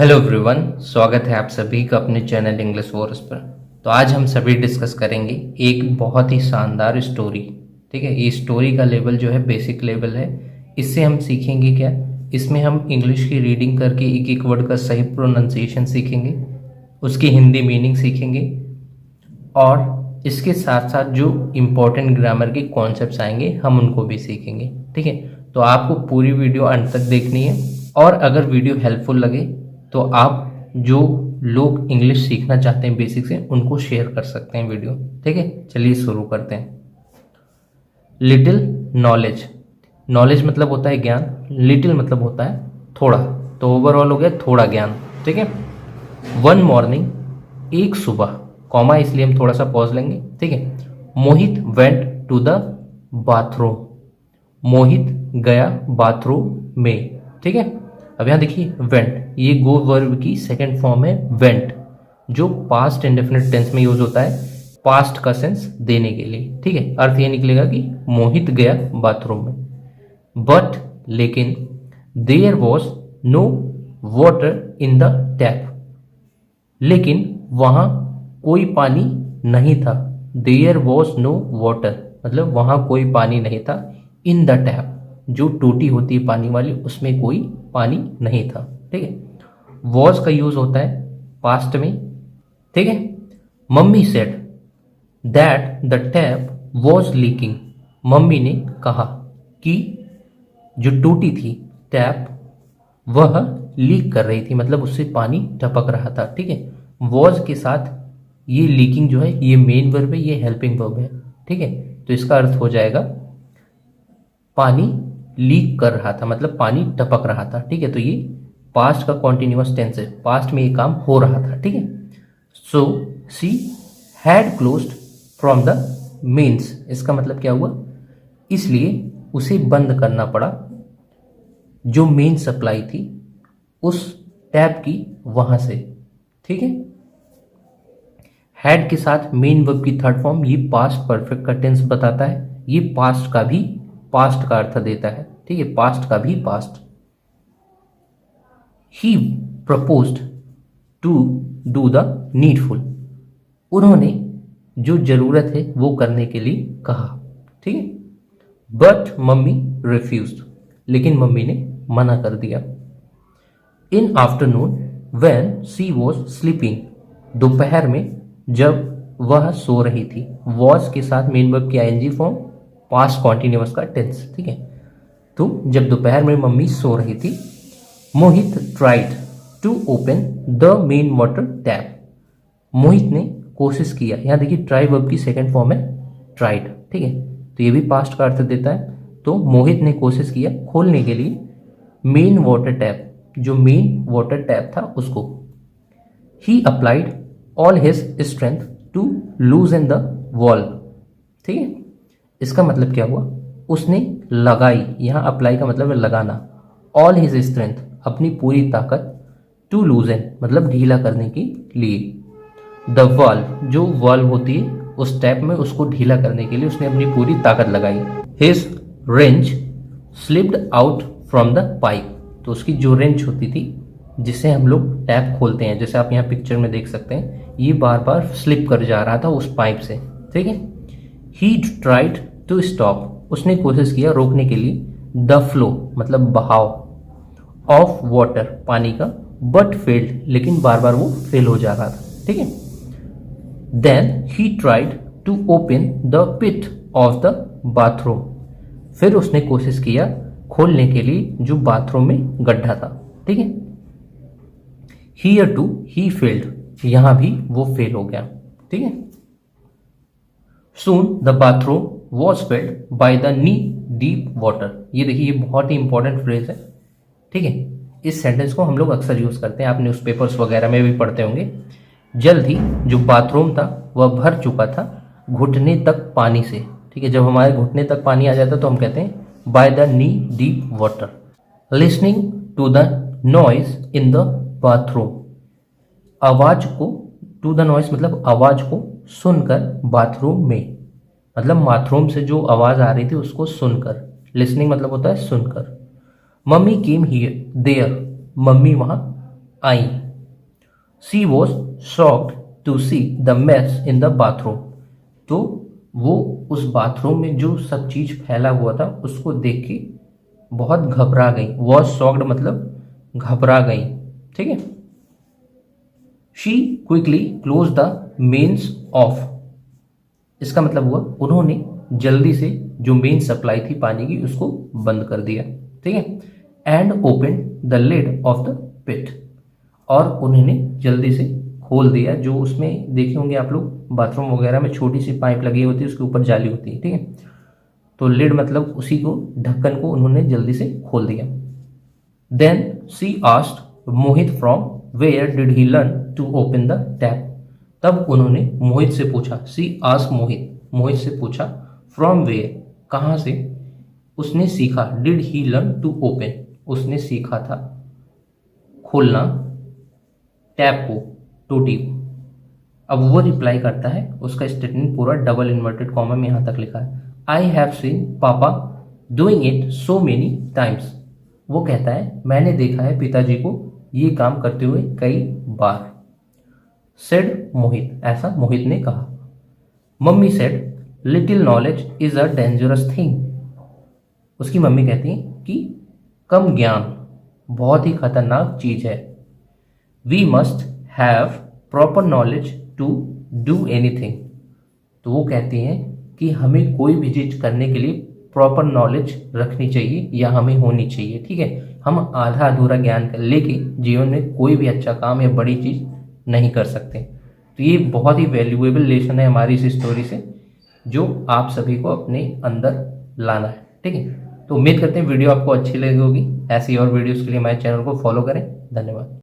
Hello everyone, स्वागत है आप सभी का अपने चैनल इंग्लिश वॉर्स पर। तो आज हम सभी डिस्कस करेंगे एक बहुत ही शानदार स्टोरी। ठीक है, ये स्टोरी का लेवल जो है बेसिक लेवल है। इससे हम सीखेंगे क्या, इसमें हम इंग्लिश की रीडिंग करके एक एक वर्ड का सही प्रोनाउंसिएशन सीखेंगे, उसकी हिंदी मीनिंग सीखेंगे और इसके साथ साथ जो इम्पोर्टेंट ग्रामर के कॉन्सेप्ट्स आएंगे हम उनको भी सीखेंगे। ठीक है, तो आपको पूरी वीडियो अंत तक देखनी है और अगर वीडियो हेल्पफुल लगे तो आप जो लोग इंग्लिश सीखना चाहते हैं बेसिक से उनको शेयर कर सकते हैं वीडियो। ठीक है, चलिए शुरू करते हैं। लिटिल नॉलेज, नॉलेज मतलब होता है ज्ञान, लिटिल मतलब होता है थोड़ा, तो ओवरऑल हो गया थोड़ा ज्ञान। ठीक है, वन मॉर्निंग, एक सुबह, कॉमा इसलिए हम थोड़ा सा पॉज लेंगे। ठीक है, मोहित वेंट टू द बाथरूम, मोहित गया बाथरूम में। ठीक है, अब यहां देखिए वेंट, ये गो वर्ब की सेकंड फॉर्म है वेंट, जो पास्ट इंडेफिनिट टेंस में यूज होता है पास्ट का सेंस देने के लिए। ठीक है, अर्थ ये निकलेगा कि मोहित गया बाथरूम में। बट लेकिन there was no water in the tap, लेकिन वहां कोई पानी नहीं था। देयर वॉज नो वाटर मतलब वहां कोई पानी नहीं था। इन द टैप, जो टूटी होती है पानी वाली, उसमें कोई पानी नहीं था। ठीक है, वॉज का यूज होता है पास्ट में। ठीक है, mummy said that the tap was leaking, mummy ने कहा कि जो टूटी थी टैप वह लीक कर रही थी, मतलब उससे पानी टपक रहा था। ठीक है, वॉज के साथ ये लीकिंग जो है ये मेन वर्ब है, ये हेल्पिंग वर्ब है। ठीक है, तो इसका अर्थ हो जाएगा पानी लीक कर रहा था, मतलब पानी टपक रहा था। ठीक है, तो ये पास्ट का कॉन्टिन्यूअस टेंस है, पास्ट में ये काम हो रहा था। ठीक है, so she had closed from the mains, इसका मतलब क्या हुआ, इसलिए उसे बंद करना पड़ा जो मेन सप्लाई थी उस टैप की वहां से। ठीक है, हैड के साथ मेन वर्ब की थर्ड फॉर्म, ये पास्ट परफेक्ट का टेंस बताता है, ये पास्ट का भी पास्ट का अर्थ देता है। ठीक है, पास्ट का भी past. He proposed to do the needful, उन्होंने जो जरूरत है वो करने के लिए कहा। ठीक है, बट मम्मी रिफ्यूज्ड, लेकिन मम्मी ने मना कर दिया। In afternoon when she was sleeping, दोपहर में जब वह सो रही थी, वॉज के साथ मेन वर्ब की आईएनजी फॉर्म, पास्ट कॉन्टिन्यूअस का टेंस। ठीक है, तो जब दोपहर में मम्मी सो रही थी, Mohit tried to open the main water tap, Mohit ने कोशिश किया, यहां देखिए ट्राई वर्ब की सेकंड फॉर्म है ट्राइड। ठीक है, तो ये भी पास्ट का अर्थ देता है। तो मोहित ने कोशिश किया खोलने के लिए मेन वाटर टैप, जो मेन वाटर टैप था उसको। He applied all his strength to loosen the valve. ठीक है, इसका मतलब क्या हुआ, उसने लगाई, यहां अप्लाई का मतलब है लगाना, ऑल हिज स्ट्रेंथ अपनी पूरी ताकत, टू लूजन मतलब ढीला करने के लिए, द वॉल्व जो वॉल्व होती है उस टैप में, उसको ढीला करने के लिए उसने अपनी पूरी ताकत लगाई। His wrench slipped out from the pipe, तो उसकी जो रेंच होती थी जिसे हम लोग टैप खोलते हैं, जैसे आप यहाँ पिक्चर में देख सकते हैं, ये बार बार स्लिप कर जा रहा था उस पाइप से। ठीक है, ही ट्राइड टू स्टॉप, उसने कोशिश किया रोकने के लिए, द फ्लो मतलब बहाव, ऑफ वाटर पानी का, बट फेल्ड लेकिन बार बार वो फेल हो जा रहा था। ठीक है, then he tried to open the pit of the bathroom, फिर उसने कोशिश किया खोलने के लिए जो बाथरूम में गड्ढा था। ठीक है, हियर टू ही फेल्ड, यहां भी वो फेल हो गया। ठीक है, soon the bathroom was filled by the knee deep water, ये देखिए ये बहुत ही इंपॉर्टेंट फ्रेज है। ठीक है, इस सेंटेंस को हम लोग अक्सर यूज करते हैं, आप न्यूज़पेपर्स वगैरह में भी पढ़ते होंगे। जल्द ही जो बाथरूम था वह भर चुका था घुटने तक पानी से। ठीक है, जब हमारे घुटने तक पानी आ जाता है तो हम कहते हैं by the knee deep water. Listening to the noise in the bathroom, आवाज को, टू द नॉइज मतलब आवाज को सुनकर, बाथरूम में मतलब बाथरूम से जो आवाज आ रही थी उसको सुनकर, लिसनिंग मतलब होता है सुनकर। Mummy came here there, mummy वहां आई। She was shocked to see the mess in the bathroom. तो वो उस बाथरूम में जो सब चीज फैला हुआ था उसको देख के बहुत घबरा गई। वॉज शॉक्ड मतलब घबरा गई, ठीक है। She quickly close the mains off. इसका मतलब हुआ उन्होंने जल्दी से जो मेन सप्लाई थी पानी की उसको बंद कर दिया, ठीक है। And open the lid of the pit. और उन्होंने जल्दी से खोल दिया, जो उसमें देखे होंगे आप लोग बाथरूम वगैरह में छोटी सी पाइप लगी होती है, उसके ऊपर जाली होती है, ठीक है। तो लिड मतलब उसी को, ढक्कन को उन्होंने जल्दी से खोल दिया। Then she asked Mohit from where did he learn to open the tap. तब उन्होंने मोहित से पूछा, शी आस्क्ड मोहित से पूछा फ्रॉम वेयर, कहाँ से उसने सीखा, did he learn to open, उसने सीखा था खोलना टैप को, टोटी को। अब वो रिप्लाई करता है, उसका स्टेटमेंट पूरा डबल इन्वर्टेड कॉमा में यहां तक लिखा है, आई हैव सीन पापा doing it so many times. वो कहता है मैंने देखा है पिताजी को ये काम करते हुए कई बार। सेड मोहित, ऐसा मोहित ने कहा। Mummy said little knowledge is a dangerous thing. उसकी मम्मी कहती है कि कम ज्ञान बहुत ही खतरनाक चीज है। We must have proper knowledge to do anything. तो वो कहती हैं कि हमें कोई भी चीज करने के लिए प्रॉपर नॉलेज रखनी चाहिए या हमें होनी चाहिए, ठीक है। हम आधा अधूरा ज्ञान लेके जीवन में कोई भी अच्छा काम या बड़ी चीज नहीं कर सकते। तो ये बहुत ही वैल्यूएबल लेसन है हमारी इस स्टोरी से, जो आप सभी को अपने अंदर लाना है, ठीक है। तो उम्मीद करते हैं वीडियो आपको अच्छी लगी होगी। ऐसी और वीडियोस के लिए हमारे चैनल को फॉलो करें। धन्यवाद।